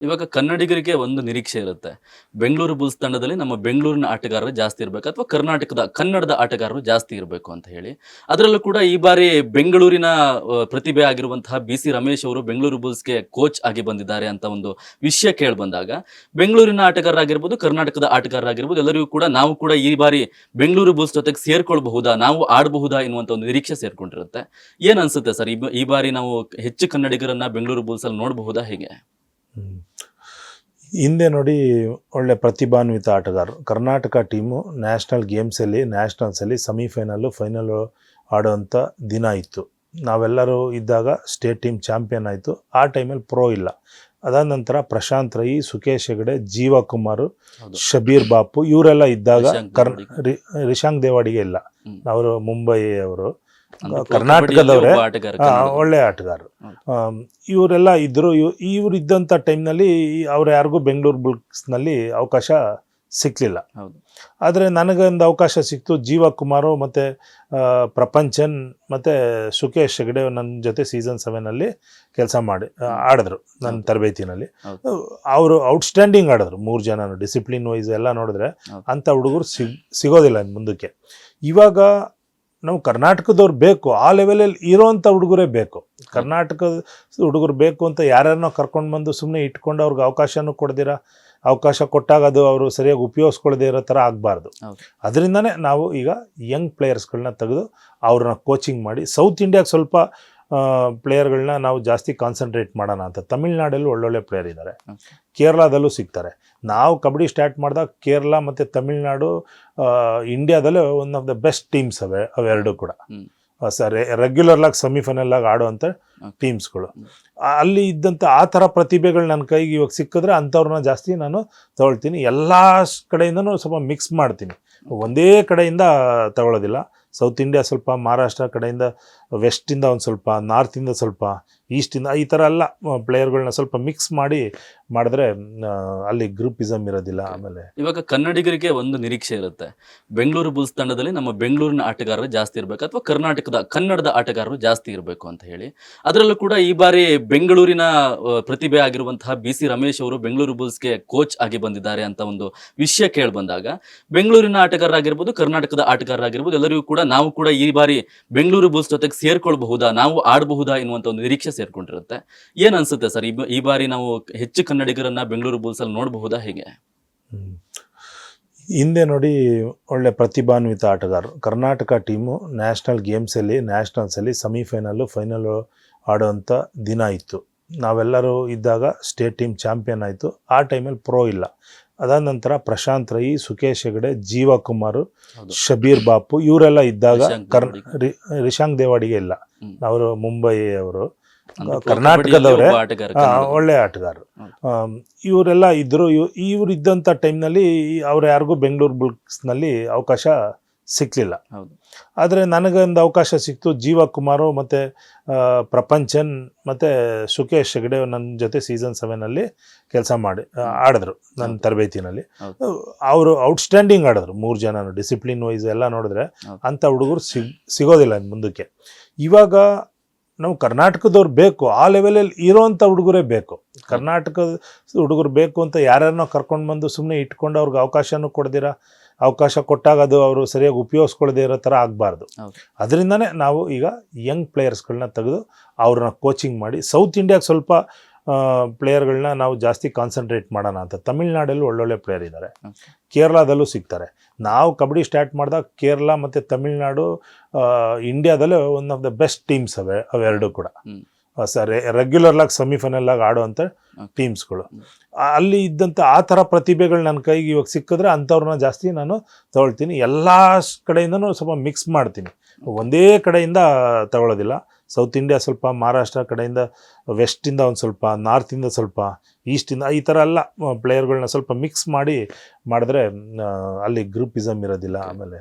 ಇವಾಗ ಕನ್ನಡಿಗರಿಗೆ ಒಂದು ನಿರೀಕ್ಷೆ ಇರುತ್ತೆ. ಬೆಂಗಳೂರು ಬುಲ್ಸ್ ತಂಡದಲ್ಲಿ ನಮ್ಮ ಬೆಂಗಳೂರಿನ ಆಟಗಾರರು ಜಾಸ್ತಿ ಇರ್ಬೇಕು ಅಥವಾ ಕನ್ನಡದ ಆಟಗಾರರು ಜಾಸ್ತಿ ಇರಬೇಕು ಅಂತ ಹೇಳಿ. ಅದರಲ್ಲೂ ಕೂಡ ಈ ಬಾರಿ ಬೆಂಗಳೂರಿನ ಪ್ರತಿಭೆ ಆಗಿರುವಂತಹ ಬಿ.ಸಿ. ರಮೇಶ್ ಅವರು ಬೆಂಗಳೂರು ಬುಲ್ಸ್‌ಗೆ ಕೋಚ್ ಆಗಿ ಬಂದಿದ್ದಾರೆ ಅಂತ ಒಂದು ವಿಷಯ ಕೇಳಿಬಂದಾಗ, ಬೆಂಗಳೂರಿನ ಆಟಗಾರರಾಗಿರ್ಬೋದು, ಕರ್ನಾಟಕದ ಆಟಗಾರರಾಗಿರ್ಬೋದು ಎಲ್ಲರಿಗೂ ಕೂಡ ನಾವು ಕೂಡ ಈ ಬಾರಿ ಬೆಂಗಳೂರು ಬುಲ್ಸ್ ಜೊತೆಗೆ ಸೇರ್ಕೊಳ್ಬಹುದಾ, ನಾವು ಆಡಬಹುದಾ ಎನ್ನುವಂತ ಒಂದು ನಿರೀಕ್ಷೆ ಸೇರ್ಕೊಂಡಿರುತ್ತೆ. ಏನ್ ಅನ್ಸುತ್ತೆ ಸರ್? ಈ ಬಾರಿ ನಾವು ಹೆಚ್ಚು ಕನ್ನಡಿಗರನ್ನ ಬೆಂಗಳೂರು ಬುಲ್ಸ್ ಅಲ್ಲಿ ನೋಡಬಹುದಾ ಹೇಗೆ? ಹ್ಮ್. ಹಿಂದೆ ನೋಡಿ ಒಳ್ಳೆ ಪ್ರತಿಭಾನ್ವಿತ ಆಟಗಾರರು ಕರ್ನಾಟಕ ಟೀಮು ನ್ಯಾಷನಲ್ಸಲ್ಲಿ ಸೆಮಿಫೈನಲ್ಲು ಫೈನಲ್ಲು ಆಡೋವಂಥ ದಿನ ಇತ್ತು. ನಾವೆಲ್ಲರೂ ಇದ್ದಾಗ ಸ್ಟೇಟ್ ಟೀಮ್ ಚಾಂಪಿಯನ್ ಆಯಿತು. ಆ ಟೈಮಲ್ಲಿ ಪ್ರೋ ಇಲ್ಲ. ಅದಾದ ನಂತರ ಪ್ರಶಾಂತ್ ರೈ, ಸುಕೇಶ್ ಹೆಗಡೆ, ಜೀವ ಕುಮಾರ್, ಶಬೀರ್ ಬಾಪು ಇವರೆಲ್ಲ ಇದ್ದಾಗ ರಿಶಾಂಕ್ ದೇವಾಡಿಗೆ ಇಲ್ಲ. ಅವರು ಮುಂಬೈ ಅವರು, ಕರ್ನಾಟಕದವರೇ, ಒಳ್ಳೆ ಆಟಗಾರರು. ಇವರೆಲ್ಲ ಇದ್ದರು. ಇವರು ಇದ್ದಂಥ ಟೈಮ್ನಲ್ಲಿ ಅವ್ರು ಯಾರಿಗೂ ಬೆಂಗಳೂರು ಬುಲ್ಸ್ನಲ್ಲಿ ಅವಕಾಶ ಸಿಕ್ಕಲಿಲ್ಲ. ಆದರೆ ನನಗೊಂದು ಅವಕಾಶ ಸಿಕ್ತು. ಜೀವ ಕುಮಾರು ಮತ್ತು ಪ್ರಪಂಚನ್ ಮತ್ತು ಸುಕೇಶ್ ಹೆಗಡೆ ನನ್ನ ಜೊತೆ ಸೀಸನ್ 7 ಕೆಲಸ ಮಾಡಿ ಆಡಿದ್ರು ನನ್ನ ತರಬೇತಿನಲ್ಲಿ. ಅವರು ಔಟ್ಸ್ಟ್ಯಾಂಡಿಂಗ್ ಆಡಿದ್ರು. 3 ಜನನು ಡಿಸಿಪ್ಲಿನ್ ವೈಸ್ ಎಲ್ಲ ನೋಡಿದ್ರೆ ಅಂಥ ಹುಡುಗರು ಸಿಗೋದಿಲ್ಲ ಮುಂದಕ್ಕೆ. ಇವಾಗ ನಾವು ಕರ್ನಾಟಕದವ್ರು ಬೇಕು, ಆ ಲೆವೆಲಲ್ಲಿ ಇರೋವಂಥ ಹುಡುಗರೇ ಬೇಕು. ಕರ್ನಾಟಕದ ಹುಡುಗರು ಬೇಕು ಅಂತ ಯಾರ್ಯಾರನ್ನೋ ಕರ್ಕೊಂಡು ಬಂದು ಸುಮ್ಮನೆ ಇಟ್ಕೊಂಡು ಅವ್ರಿಗೆ ಅವಕಾಶನೂ ಕೊಡ್ದಿರ, ಅವಕಾಶ ಕೊಟ್ಟಾಗ ಅದು ಅವರು ಸರಿಯಾಗಿ ಉಪಯೋಗಿಸ್ಕೊಳ್ಳದೇ ಇರೋ ಥರ ಆಗಬಾರ್ದು. ಅದರಿಂದನೇ ನಾವು ಈಗ ಯಂಗ್ ಪ್ಲೇಯರ್ಸ್ಗಳನ್ನ ತೆಗೆದು ಅವ್ರನ್ನ ಕೋಚಿಂಗ್ ಮಾಡಿ ಸೌತ್ ಇಂಡಿಯಾಗೆ ಸ್ವಲ್ಪ ಪ್ಲೇಯರ್ಗಳನ್ನ ನಾವು ಜಾಸ್ತಿ ಕಾನ್ಸಂಟ್ರೇಟ್ ಮಾಡೋಣ ಅಂತ. ತಮಿಳ್ನಾಡಲ್ಲೂ ಒಳ್ಳೊಳ್ಳೆ ಪ್ಲೇಯರ್ ಇದ್ದಾರೆ, ಕೇರಳದಲ್ಲೂ ಸಿಗ್ತಾರೆ. ನಾವು ಕಬಡ್ಡಿ ಸ್ಟಾರ್ಟ್ ಮಾಡಿದಾಗ ಕೇರಳ ಮತ್ತು Tamil Nadu ಇಂಡಿಯಾದಲ್ಲೇ one of the best teams ಅವೆರಡೂ ಕೂಡ. ರೆಗ್ಯುಲರ್ಲಾಗಿ ಸೆಮಿಫೈನಲ್ಲಾಗಿ ಆಡೋವಂಥ ಟೀಮ್ಸ್ಗಳು. ಅಲ್ಲಿ ಇದ್ದಂಥ ಆ ಥರ ಪ್ರತಿಭೆಗಳು ನನ್ನ ಕೈಗೆ ಇವಾಗ ಸಿಕ್ಕಿದ್ರೆ ಅಂಥವ್ರನ್ನ ಜಾಸ್ತಿ ನಾನು ತಗೊಳ್ತೀನಿ. ಎಲ್ಲ ಕಡೆಯಿಂದನೂ ಸ್ವಲ್ಪ ಮಿಕ್ಸ್ ಮಾಡ್ತೀನಿ, ಒಂದೇ ಕಡೆಯಿಂದ ತಗೊಳ್ಳೋದಿಲ್ಲ. ಸೌತ್ ಇಂಡಿಯಾ ಸ್ವಲ್ಪ, ಮಹಾರಾಷ್ಟ್ರ ಕಡೆಯಿಂದ, ವೆಸ್ಟಿಂದ ಒಂದು ಸ್ವಲ್ಪ, ನಾರ್ತಿಂದ ಸ್ವಲ್ಪ, ಈಸ್ಟಿಂದ, ಈ ಥರ ಎಲ್ಲ ಪ್ಲೇಯರ್ಗಳನ್ನ ಸ್ವಲ್ಪ ಮಿಕ್ಸ್ ಮಾಡಿದ್ರೆ ಅಲ್ಲಿ ಗ್ರೂಪಿಸಮ್ ಇರೋದಿಲ್ಲ. ಆಮೇಲೆ ಇವಾಗ ಕನ್ನಡಿಗರಿಗೆ ಒಂದು ನಿರೀಕ್ಷೆ ಇರುತ್ತೆ. ಬೆಂಗಳೂರು ಬುಲ್ಸ್ ತಂಡದಲ್ಲಿ ನಮ್ಮ ಬೆಂಗಳೂರಿನ ಆಟಗಾರರು ಜಾಸ್ತಿ ಇರಬೇಕು ಅಥವಾ ಕನ್ನಡದ ಆಟಗಾರರು ಜಾಸ್ತಿ ಇರಬೇಕು ಅಂತ ಹೇಳಿ. ಅದರಲ್ಲೂ ಕೂಡ ಈ ಬಾರಿ ಬೆಂಗಳೂರಿನ ಪ್ರತಿಭೆ ಆಗಿರುವಂತಹ ಬಿ.ಸಿ. ರಮೇಶ್ ಅವರು ಬೆಂಗಳೂರು ಬುಲ್ಸ್‌ಗೆ ಕೋಚ್ ಆಗಿ ಬಂದಿದ್ದಾರೆ ಅಂತ ಒಂದು ವಿಷಯ ಕೇಳಿಬಂದಾಗ, ಬೆಂಗಳೂರಿನ ಆಟಗಾರರಾಗಿರ್ಬೋದು, ಕರ್ನಾಟಕದ ಆಟಗಾರರಾಗಿರ್ಬೋದು ಎಲ್ಲರಿಗೂ ಕೂಡ ನಾವು ಕೂಡ ಈ ಬಾರಿ ಬೆಂಗಳೂರು ಬುಲ್ಸ್ ಜೊತೆಗೆ ಸೇರ್ಕೊಳ್ಬಹುದಾ, ನಾವು ಆಡಬಹುದಾ ಎನ್ನುವಂತ ಒಂದು ನಿರೀಕ್ಷೆ ಸೇರ್ಕೊಂಡಿರುತ್ತೆ. ಏನ್ ಅನ್ಸುತ್ತೆ ಸರ್? ಈ ಬಾರಿ ನಾವು ಹೆಚ್ಚು ಕನ್ನಡಿಗರನ್ನ ಬೆಂಗಳೂರು ಬುಲ್ಸ್ ಅಲ್ಲಿ ನೋಡಬಹುದಾ ಹೇಗೆ? ಹಿಂದೆ ನೋಡಿ ಒಳ್ಳೆ ಪ್ರತಿಭಾನ್ವಿತ ಆಟಗಾರರು ಕರ್ನಾಟಕ ಟೀಮು ನ್ಯಾಷನಲ್ಸಲ್ಲಿ ಸೆಮಿಫೈನಲ್ಲು ಫೈನಲ್ಲು ಆಡೋವಂಥ ದಿನ ಇತ್ತು. ನಾವೆಲ್ಲರೂ ಇದ್ದಾಗ ಸ್ಟೇಟ್ ಟೀಮ್ ಚಾಂಪಿಯನ್ ಆಯಿತು. ಆ ಟೈಮಲ್ಲಿ ಪ್ರೋ ಇಲ್ಲ. ಅದಾದ ನಂತರ ಪ್ರಶಾಂತ್ ರೈ, ಸುಕೇಶ್ ಹೆಗಡೆ, ಜೀವ ಕುಮಾರ್, ಶಬೀರ್ ಬಾಪು ಇವರೆಲ್ಲ ಇದ್ದಾಗ ರಿಶಾಂಕ್ ದೇವಾಡಿಗೆ ಇಲ್ಲ. ಅವರು ಮುಂಬೈ ಅವರು, ಕರ್ನಾಟಕದವರೇ, ಒಳ್ಳೆ ಆಟಗಾರರು. ಇವರೆಲ್ಲ ಇದ್ದರು. ಇವರು ಇದ್ದಂಥ ಟೈಮ್ನಲ್ಲಿ ಅವ್ರು ಯಾರಿಗೂ ಬೆಂಗಳೂರು ಬುಲ್ಸ್ನಲ್ಲಿ ಅವಕಾಶ ಸಿಕ್ಕಲಿಲ್ಲ. ಆದರೆ ನನಗೊಂದು ಅವಕಾಶ ಸಿಕ್ತು. ಜೀವ ಕುಮಾರು ಮತ್ತು ಪ್ರಪಂಚನ್ ಮತ್ತು ಸುಕೇಶ್ ಹೆಗಡೆ ನನ್ನ ಜೊತೆ ಸೀಸನ್ 7 ಕೆಲಸ ಮಾಡಿ ಆಡಿದ್ರು ನನ್ನ ತರಬೇತಿನಲ್ಲಿ. ಅವರು ಔಟ್ಸ್ಟ್ಯಾಂಡಿಂಗ್ ಆಡಿದ್ರು. 3 ಜನನು ಡಿಸಿಪ್ಲಿನ್ ವೈಸ್ ಎಲ್ಲ ನೋಡಿದ್ರೆ ಅಂಥ ಹುಡುಗರು ಸಿಗೋದಿಲ್ಲ ಮುಂದಕ್ಕೆ. ಇವಾಗ ನಾವು ಕರ್ನಾಟಕದವ್ರು ಬೇಕು, ಆ ಲೆವೆಲಲ್ಲಿ ಇರೋವಂಥ ಹುಡುಗರೇ ಬೇಕು. ಕರ್ನಾಟಕದ ಹುಡುಗರು ಬೇಕು ಅಂತ ಯಾರ್ಯಾರನ್ನೋ ಕರ್ಕೊಂಡು ಬಂದು ಸುಮ್ಮನೆ ಇಟ್ಕೊಂಡು ಅವ್ರಿಗೆ ಅವಕಾಶನೂ ಕೊಡ್ದಿರ, ಅವಕಾಶ ಕೊಟ್ಟಾಗ ಅದು ಅವರು ಸರಿಯಾಗಿ ಉಪಯೋಗಿಸ್ಕೊಳ್ಳದೇ ಇರೋ ಥರ ಆಗಬಾರ್ದು. ಅದರಿಂದನೇ ನಾವು ಈಗ ಯಂಗ್ ಪ್ಲೇಯರ್ಸ್ಗಳನ್ನ ತೆಗೆದು ಅವ್ರನ್ನ ಕೋಚಿಂಗ್ ಮಾಡಿ ಸೌತ್ ಇಂಡಿಯಾಗೆ ಸ್ವಲ್ಪ ಪ್ಲೇಯರ್ಗಳನ್ನ ನಾವು ಜಾಸ್ತಿ ಕಾನ್ಸಂಟ್ರೇಟ್ ಮಾಡೋಣ ಅಂತ. ತಮಿಳ್ನಾಡಲ್ಲೂ ಒಳ್ಳೊಳ್ಳೆ ಪ್ಲೇಯರ್ ಇದ್ದಾರೆ, ಕೇರಳದಲ್ಲೂ ಸಿಗ್ತಾರೆ. ನಾವು ಕಬಡ್ಡಿ ಸ್ಟಾರ್ಟ್ ಮಾಡಿದಾಗ ಕೇರಳ ಮತ್ತು Tamil Nadu ಇಂಡಿಯಾದಲ್ಲೇ one of the best teams ಅವೆರಡೂ ಕೂಡ. ರೆಗ್ಯುಲರ್ಲಾಗಿ ಸೆಮಿಫೈನಲ್ಲಾಗಿ ಆಡೋವಂಥ ಟೀಮ್ಸ್ಗಳು. ಅಲ್ಲಿ ಇದ್ದಂಥ ಆ ಥರ ಪ್ರತಿಭೆಗಳು ನನ್ನ ಕೈಗೆ ಇವಾಗ ಸಿಕ್ಕಿದ್ರೆ ಅಂಥವ್ರನ್ನ ಜಾಸ್ತಿ ನಾನು ತಗೊಳ್ತೀನಿ. ಎಲ್ಲ ಕಡೆಯಿಂದನೂ ಸ್ವಲ್ಪ ಮಿಕ್ಸ್ ಮಾಡ್ತೀನಿ, ಒಂದೇ ಕಡೆಯಿಂದ ತಗೊಳ್ಳೋದಿಲ್ಲ. ಸೌತ್ ಇಂಡಿಯಾ ಸ್ವಲ್ಪ, ಮಹಾರಾಷ್ಟ್ರ ಕಡೆಯಿಂದ, ವೆಸ್ಟಿಂದ ಒಂದು ಸ್ವಲ್ಪ, ನಾರ್ತಿಂದ ಸ್ವಲ್ಪ, ಈಸ್ಟಿಂದ, ಈ ಥರ ಎಲ್ಲ ಪ್ಲೇಯರ್ಗಳನ್ನ ಸ್ವಲ್ಪ ಮಿಕ್ಸ್ ಮಾಡಿದ್ರೆ ಅಲ್ಲಿ ಗ್ರೂಪಿಸಮ್ ಇರೋದಿಲ್ಲ. ಆಮೇಲೆ